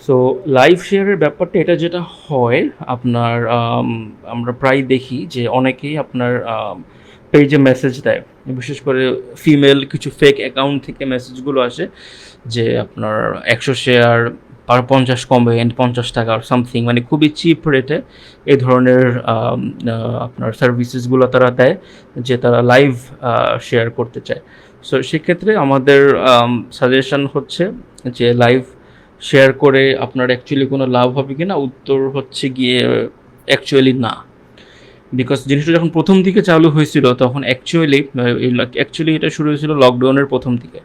So live শেয়ারের ব্যাপারটা এটা যেটা হয় আপনার আমরা প্রায় দেখি যে অনেকেই আপনার পেজে মেসেজ দেয়, বিশেষ করে ফিমেল কিছু ফেক অ্যাকাউন্ট থেকে মেসেজগুলো আসে যে আপনার 100 শেয়ার পার 50 কমেন্ট 50 টাকা সামথিং, মানে খুবই চিপ রেটে এই ধরনের আপনার সার্ভিসেসগুলো তারা দেয় যে তারা লাইভ শেয়ার করতে চায়। সো সেক্ষেত্রে আমাদের সাজেশন হচ্ছে যে লাইভ শেয়ার করে আপনার অ্যাকচুয়ালি কোনো লাভ হবে কি না, উত্তর হচ্ছে গিয়ে অ্যাকচুয়ালি না। বিকজ জিনিসটা যখন প্রথম দিকে চালু হয়েছিল তখন অ্যাকচুয়ালি এটা শুরু হয়েছিল লকডাউনের প্রথম দিকে,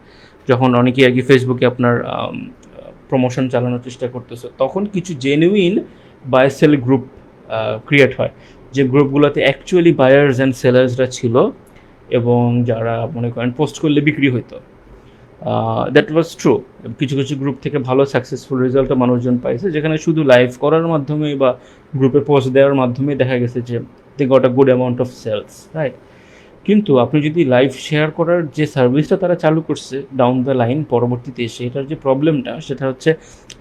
যখন অনেকেই আর কি ফেসবুকে আপনার প্রমোশন চালানোর চেষ্টা করতেছে, তখন কিছু genuine buy sell group create হয়, যে গ্রুপগুলোতে অ্যাকচুয়ালি বায়ার্স অ্যান্ড সেলার্সরা ছিল এবং যারা মনে করেন পোস্ট করলে বিক্রি হতো। That was true. কিছু কিছু গ্রুপ থেকে ভালো সাকসেসফুল রেজাল্টও মানুষজন পাইছে, যেখানে শুধু লাইভ করার মাধ্যমে বা গ্রুপে পোস্ট দেওয়ার মাধ্যমে দেখা গেছে যে they got a good amount of sales, right. কিন্তু আপনি যদি লাইভ শেয়ার করার যে সার্ভিসটা তারা চালু করছে ডাউন দ্য লাইন পরবর্তীতে, সেটার যে প্রবলেমটা সেটা হচ্ছে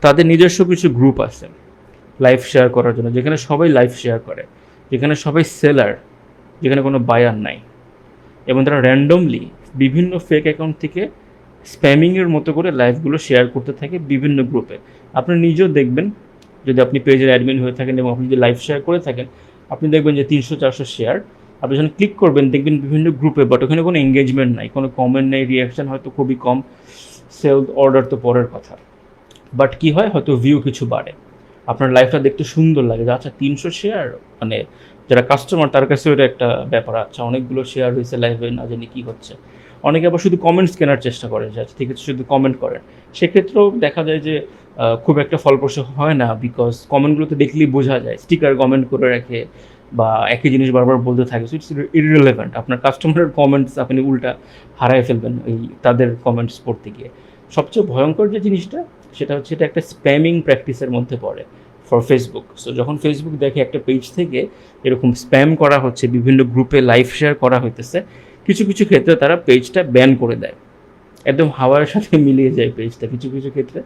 তাদের নিজস্ব কিছু গ্রুপ আছে লাইভ শেয়ার করার জন্য, যেখানে সবাই লাইভ শেয়ার করে, যেখানে সবাই সেলার, যেখানে কোনো বায়ার নাই, এবং তারা র্যান্ডমলি বিভিন্ন ফেক অ্যাকাউন্ট থেকে স্প্যামিংয়ের মতো করে লাইভগুলো শেয়ার করতে থাকে বিভিন্ন গ্রুপে। আপনি নিজেও দেখবেন, যদি আপনি পেজের অ্যাডমিন হয়ে থাকেন এবং আপনি যদি লাইভ শেয়ার করে থাকেন, আপনি দেখবেন যে 300-400 শেয়ার, আপনি যখন ক্লিক করবেন দেখবেন বিভিন্ন গ্রুপে, বাট ওখানে কোনো এঙ্গেজমেন্ট নাই, কোনো কমেন্ট নেই, রিয়াকশান হয়তো খুবই কম, সেল অর্ডার তো পরের কথা। বাট কী হয়, হয়তো ভিউ কিছু বাড়ে, আপনার লাইফটা দেখতে সুন্দর লাগে যে আচ্ছা 300 শেয়ার, মানে যারা কাস্টমার তার কাছে ওটা একটা ব্যাপার, আচ্ছা অনেকগুলো শেয়ার হয়েছে লাইভে, না জানি কী হচ্ছে। অনেকে আবার শুধু কমেন্টস কেনার চেষ্টা করে যে আচ্ছা ঠিক আছে শুধু কমেন্ট করেন, সেক্ষেত্রেও দেখা যায় যে খুব একটা ফলপ্রসূ হয় না, বিকজ কমেন্টগুলোতে দেখলেই বোঝা যায়, স্টিকার কমেন্ট করে রাখে বা একই জিনিস বারবার বলতে থাকে, সো ইটস ইররিলেভেন্ট। আপনার কাস্টমারের কমেন্টস আপনি উল্টা হারায় ফেলবেন এই তাদের কমেন্টস পড়তে গিয়ে। সবচেয়ে ভয়ঙ্কর যে জিনিসটা সেটা হচ্ছে এটা একটা স্প্যামিং প্র্যাকটিসের মধ্যে পড়ে ফর ফেসবুক। সো যখন ফেসবুক দেখে একটা পেজ থেকে এরকম স্প্যাম করা হচ্ছে, বিভিন্ন গ্রুপে লাইভ শেয়ার করা হইতেছে, কিছু কিছু ক্ষেত্রে তারা পেজটা ব্যান করে দেয়, একদম হাওয়ার সাথে মিলিয়ে যায় পেজটা। কিছু কিছু ক্ষেত্রে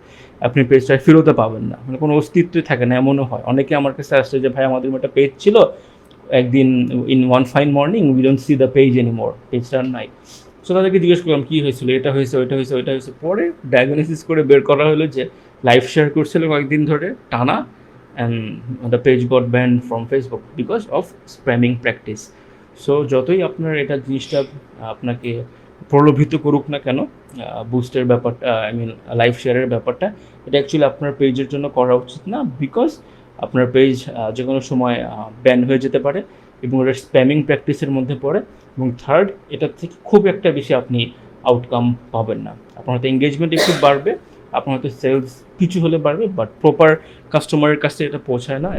আপনি পেজটা ফেরোতে পাবেন না, মানে কোনো অস্তিত্বই থাকে না, এমনও হয়। অনেকে আমার কাছে আসছে যে ভাই আমাদের একটা পেজ ছিল, একদিন in one fine morning we don't see the page anymore, পেজটা আর নাই। সো তাদেরকে জিজ্ঞেস করলাম কী হয়েছিল, এটা হয়েছে ওইটা হয়েছে ওইটা হয়েছে, পরে ডায়াগনোসিস করে বের করা হলো যে লাইভ শেয়ার করছিল কয়েকদিন ধরে টানা, and the page goat band from Facebook because of spamming practice. So যতই আপনার এটা জিনিসটা আপনাকে প্রলোভিত করুক না কেন, বুস্টের ব্যাপারটা, আই মিন লাইভ শেয়ারের ব্যাপারটা, এটা অ্যাকচুয়ালি আপনার পেজের জন্য করা উচিত না, বিকজ আপনার পেজ যে কোনো সময় ব্যান হয়ে যেতে পারে এবং এটা স্প্যামিং প্র্যাকটিসের মধ্যে পড়ে। এবং থার্ড, এটার থেকে খুব একটা বেশি আপনি আউটকাম পাবেন না। আপনার হয়তো এঙ্গেজমেন্ট একটু বাড়বে, আপনার হয়তো সেলস কিছু হলে বাড়বে, বাট প্রপার কাস্টমারের কাছে এটা পৌঁছায় না।